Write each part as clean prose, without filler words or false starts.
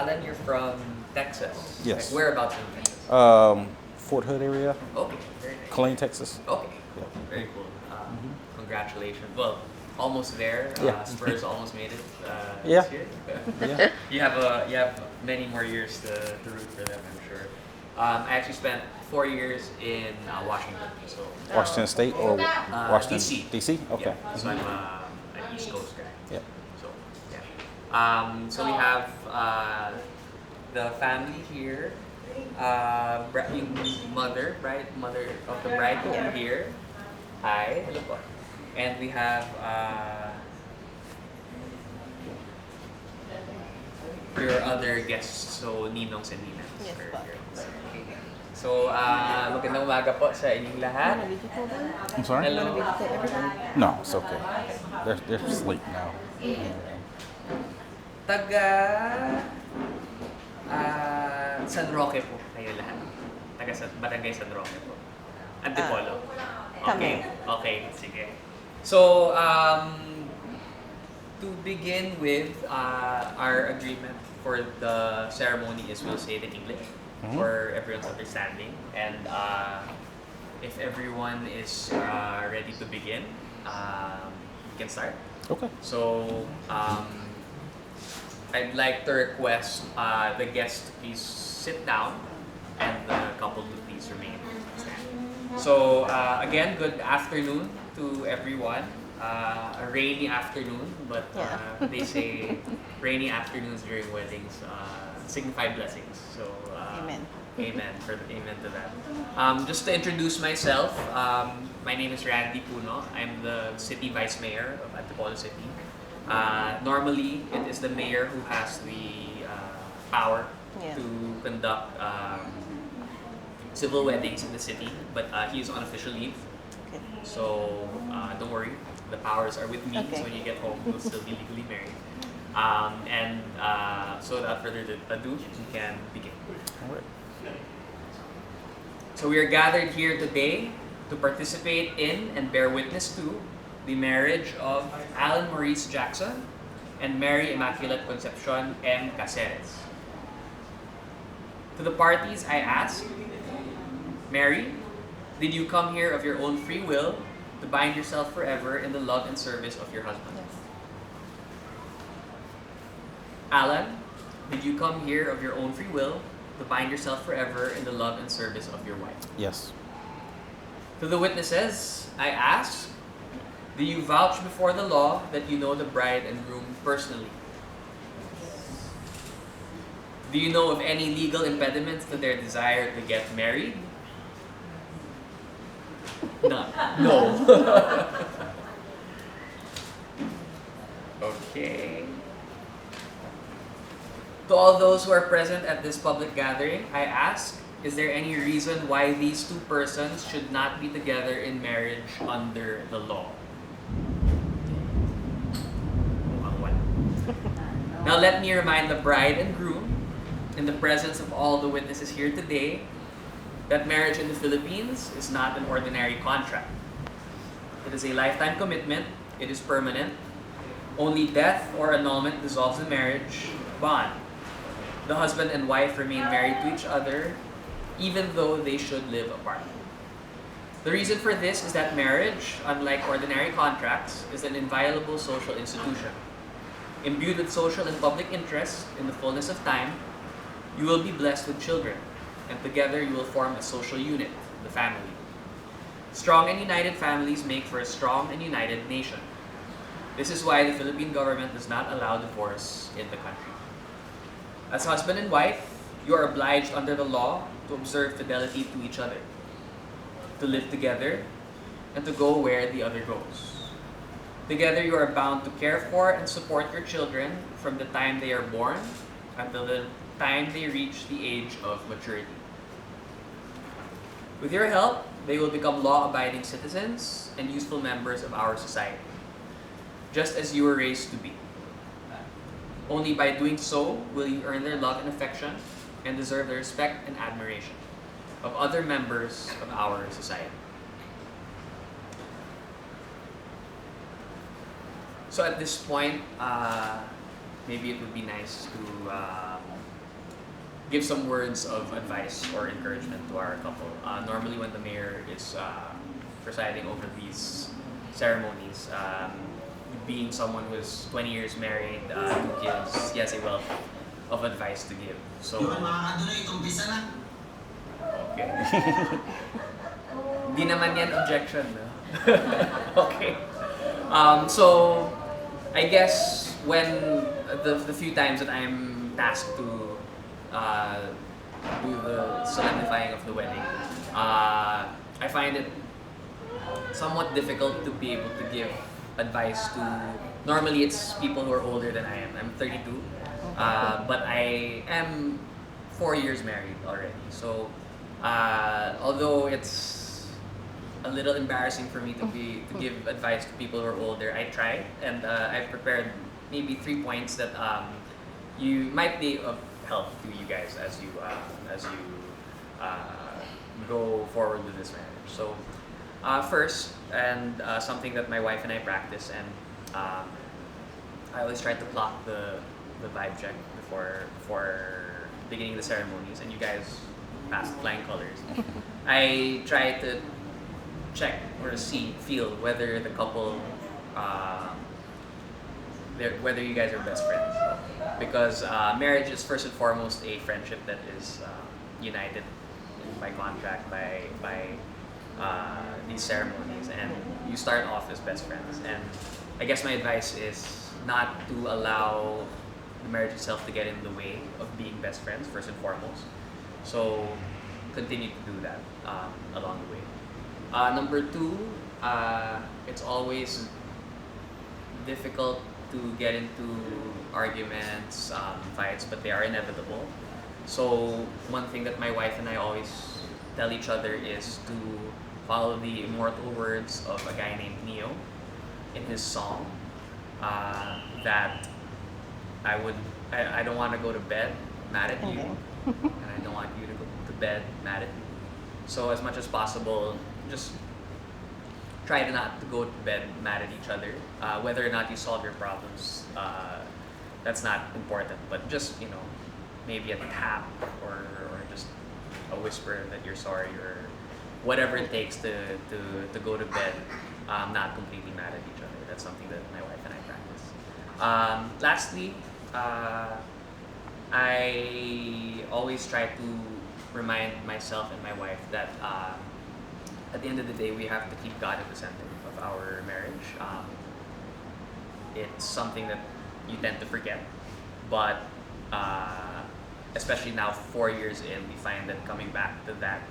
Alan, you're from Texas. Yes. Like, whereabouts in Texas? Fort Hood area, Okay, very nice. Killeen, Texas. Okay, Yeah. very cool. Congratulations. Well, almost there. Yeah. Spurs almost made it Yeah. this year. Yeah. You have many more years to root for them, I'm sure. I actually spent 4 years in Washington, so Washington State or Washington DC. DC? Okay. Yeah, so I'm an East Coast guy. Yeah. So yeah. So we have the family here. Yung mother of the bride over here. Hi, hello po. And we have your other guests, so ninongs and ninangs. Yes are po. here. So, magandang umaga po sa inyong lahat. I'm sorry? Hello. No, it's okay. They're asleep now. Taga San Roque po kayo lahat. Barangay San Roque po. Antipolo. Okay. Okay, sige. So, to begin with, our agreement for the ceremony is we'll say it in English for everyone's understanding. And if everyone is ready to begin, we can start. Okay. So, I'd like to request the guest to please sit down and the couple to please remain stand. So, again, good afternoon to everyone. A rainy afternoon, but they say rainy afternoons during weddings signify blessings. So, Amen. Amen to that. Just to introduce myself, my name is Randy Puno. I'm the City Vice Mayor of Antipolo City. Normally, it is the mayor who has the power to conduct civil weddings in the city, but he is on official leave. Okay. So don't worry, the powers are with me. Okay. So when you get home, we'll still be legally married. So without further ado, we can begin. All right. So we are gathered here today to participate in and bear witness to the marriage of Alan Maurice Jackson and Mary Immaculate Concepcion M. Caceres. To the parties I ask, Mary, did you come here of your own free will to bind yourself forever in the love and service of your husband? Yes. Alan, did you come here of your own free will to bind yourself forever in the love and service of your wife? Yes. To the witnesses, I ask, do you vouch before the law that you know the bride and groom personally? Do you know of any legal impediments to their desire to get married? None. No. Okay. To all those who are present at this public gathering, I ask, is there any reason why these two persons should not be together in marriage under the law? Mukhang wala. Now let me remind the bride and groom, in the presence of all the witnesses here today, that marriage in the Philippines is not an ordinary contract. It is a lifetime commitment. It is permanent. Only death or annulment dissolves the marriage bond. The husband and wife remain married to each other, even though they should live apart. The reason for this is that marriage, unlike ordinary contracts, is an inviolable social institution. Imbued with social and public interest in the fullness of time, you will be blessed with children, and together you will form a social unit, the family. Strong and united families make for a strong and united nation. This is why the Philippine government does not allow divorce in the country. As husband and wife, you are obliged under the law to observe fidelity to each other, to live together, and to go where the other goes. Together you are bound to care for and support your children from the time they are born until the time they reach the age of maturity. With your help, they will become law-abiding citizens and useful members of our society, just as you were raised to be. Only by doing so will you earn their love and affection and deserve the respect and admiration of other members of our society. So at this point, maybe it would be nice to give some words of advice or encouragement to our couple. Normally, when the mayor is presiding over these ceremonies, being someone who is 20 years married, who gives, he has a wealth of advice to give. So, okay. Di naman yan objection, no? Okay. So, I guess when the few times that I'm tasked to do the solidifying of the wedding, I find it somewhat difficult to be able to give advice to. Normally, it's people who are older than I am. I'm 32, but I am 4 years married already. So, although it's a little embarrassing for me to give advice to people who are older, I try, and I've prepared maybe 3 points that you might be of help to you guys as you go forward with this marriage. So, first, and something that my wife and I practice, and I always try to block the vibe check before beginning the ceremonies, and you guys passed flying colors. I try to check or feel whether the couple, whether you guys are best friends, because marriage is first and foremost a friendship that is united by contract by these ceremonies, and you start off as best friends. And I guess my advice is not to allow the marriage itself to get in the way of being best friends first and foremost. So continue to do that along the way. Number 2, it's always difficult to get into arguments, fights, but they are inevitable. So one thing that my wife and I always tell each other is to follow the immortal words of a guy named Neo in his song, that I don't want to go to bed mad at you, and I don't want you to go to bed mad at me. So as much as possible, just try to not to go to bed mad at each other. Whether or not you solve your problems, that's not important. But just maybe a tap or just a whisper that you're sorry, or whatever it takes to go to bed, not completely mad at each other. That's something that my wife and I practice. Lastly, I always try to remind myself and my wife that at the end of the day, we have to keep God at the center of our marriage. It's something that you tend to forget, but especially now, 4 years in, we find that coming back to that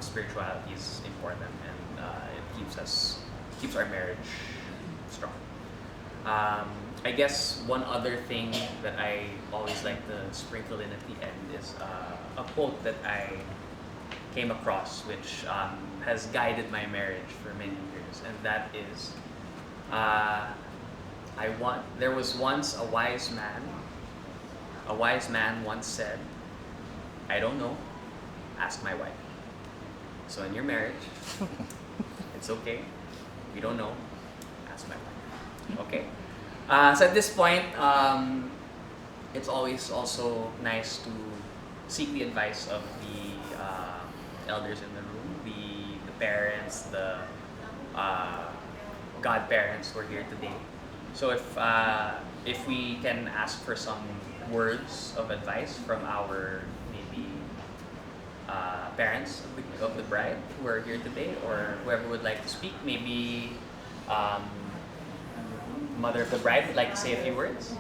spirituality is important, and it keeps our marriage strong. I guess one other thing that I always like to sprinkle in at the end is a quote that I came across, which has guided my marriage for many years, and that is, there was once a wise man. A wise man once said, "I don't know, ask my wife." So in your marriage, it's okay. If you don't know, ask my wife. Okay. So at this point, it's always also nice to seek the advice of the elders in the room, the parents, the godparents who are here today. So if we can ask for some words of advice from our maybe parents of the bride who are here today, or whoever would like to speak, maybe mother of the bride would like to say a few words.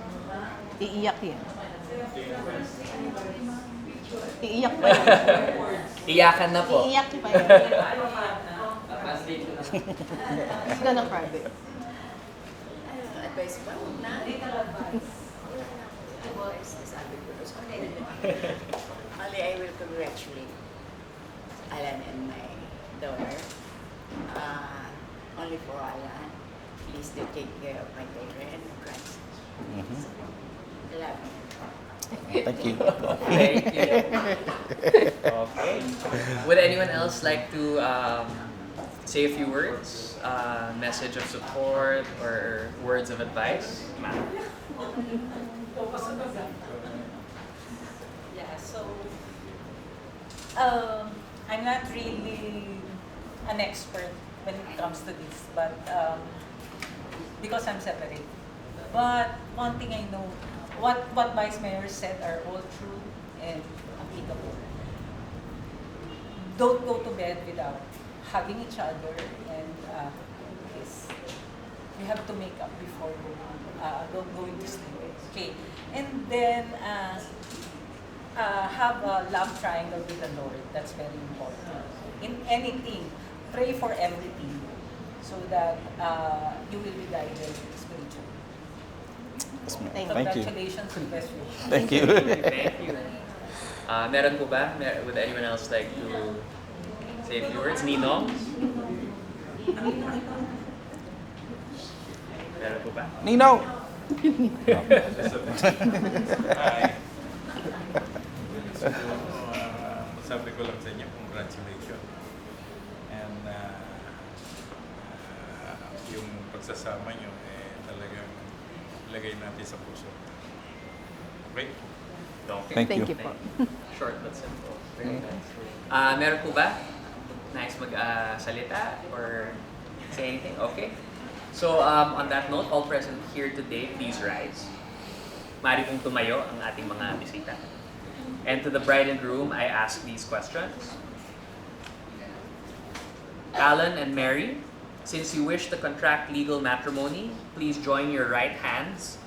Iiyak yan. Iiyak pa yan. Iyakan na po. Iiyak pa yan. It's gonna cry, babe. Advice ba? Huwag na. Sabi ko, only I will congratulate Alan and my daughter. Only for Alan. Please do take care of my daughter and grandson. I love you. Thank you. Thank you. Okay. Would anyone else like to say a few words? Message of support or words of advice? Ma'am. Yeah, so I'm not really an expert when it comes to this, but because I'm separate. But one thing I know, what Vice Mayor said are all true and applicable. Don't go to bed without hugging each other and kiss. You have to make up before going to sleep. Okay, and then have a love triangle with the Lord. That's very important. In anything, pray for everything so that you will be guided spiritually. Yes, ma'am. Thank Thank you. Congratulations and best wishes. Thank you. Thank you. Meron po ba? Would anyone else like to say a few words? Ninong? Meron po ba? Nino. Sabi ko lang sa inyo, congratulations. And yung pagsasama nyo, talagang lagay natin sa puso. Okay? Okay. Thank you. po. Short but simple. Very nice. Meron po ba? Nice mag-salita or say anything? Okay. So, on that note, all present here today, please rise. Maaari pong tumayo ang ating mga bisita. And to the bride and groom, I ask these questions. Alan and Mary, since you wish to contract legal matrimony, please join your right hands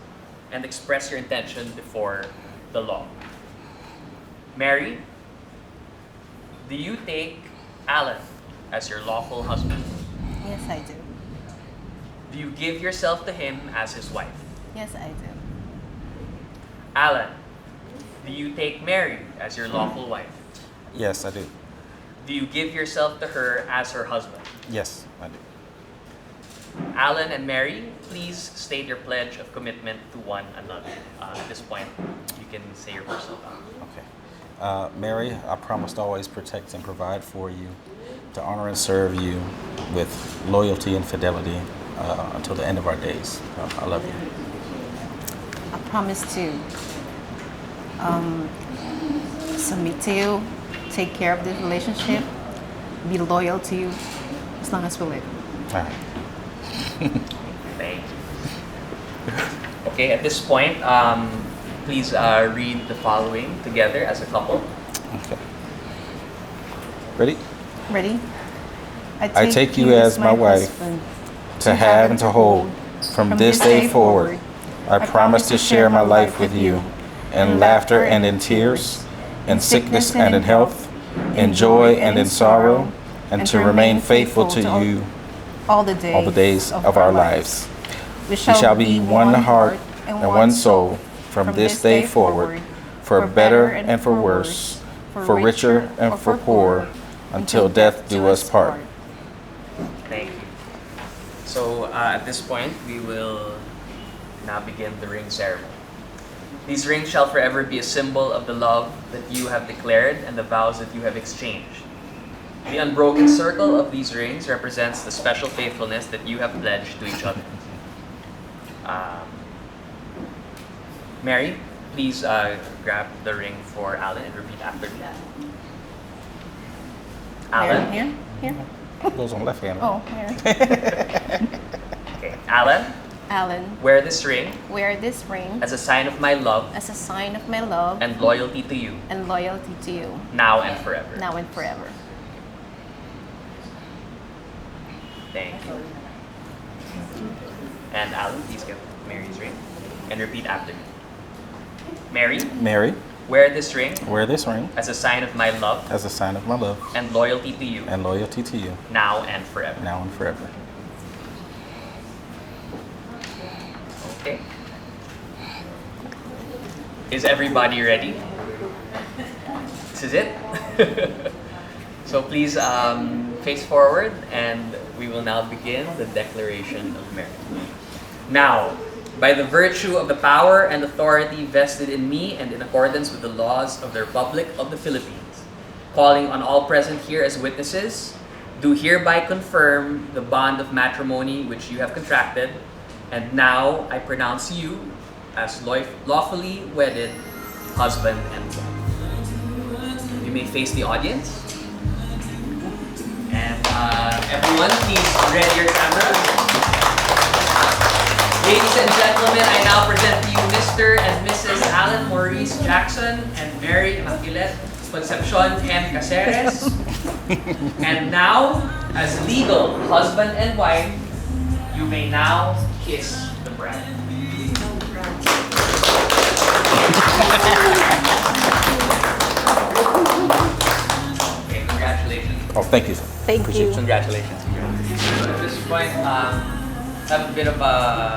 and express your intention before the law. Mary, do you take Alan as your lawful husband? Yes, I do. Do you give yourself to him as his wife? Yes, I do. Alan, do you take Mary as your lawful wife? Yes, I do. Do you give yourself to her as her husband? Yes, I do. Alan and Mary, please state your pledge of commitment to one another. At this point, you can say your personal vow. Okay. Mary, I promise to always protect and provide for you, to honor and serve you with loyalty and fidelity until the end of our days. I love you. I promise to submit to you, take care of this relationship, be loyal to you as long as we live. All right. Thank you. Okay, at this point, please read the following together as a couple. Okay. Ready? Ready? I take you as my wife, husband, to have and to hold from this day forward. I promise to share my life with you, in laughter and in tears, in sickness and in health, in joy and in sorrow, and to remain faithful to you all the days of our lives. We shall be one heart and one soul from this day forward, for better and for worse, for richer and for poor, until death do us part. Thank you. So at this point, we will now begin the ring ceremony. These rings shall forever be a symbol of the love that you have declared and the vows that you have exchanged. The unbroken circle of these rings represents the special faithfulness that you have pledged to each other. Mary, please grab the ring for Alan and repeat after me. Alan. Here? Here? Goes on left hand. Oh, here. Okay. Alan, Alan, wear this ring wear this ring as a sign of my love as a sign of my love and loyalty to you, and loyalty to you, now and forever. now and forever. Thank you. And Alan, please get Mary's ring and repeat after me. Mary, Mary, wear this ring wear this ring as a sign of my love as a sign of my love and loyalty to you, and loyalty to you, now and forever. now and forever. Okay. Is everybody ready? This is it. So please face forward, and we will now begin the declaration of marriage. Now, by the virtue of the power and authority vested in me and in accordance with the laws of the Republic of the Philippines, calling on all present here as witnesses, do hereby confirm the bond of matrimony which you have contracted, and now I pronounce you as lawfully wedded husband and wife. you may face the audience. And everyone, please ready your camera. Ladies and gentlemen, I now present to you Mr. and Mrs. Alan Maurice Jackson and Mary Immaculate Concepcion M. Caceres. And now, as legal husband and wife, you may now kiss the bride. Okay, congratulations. Oh, thank you. Thank you. Congratulations. So at this point, have a bit of a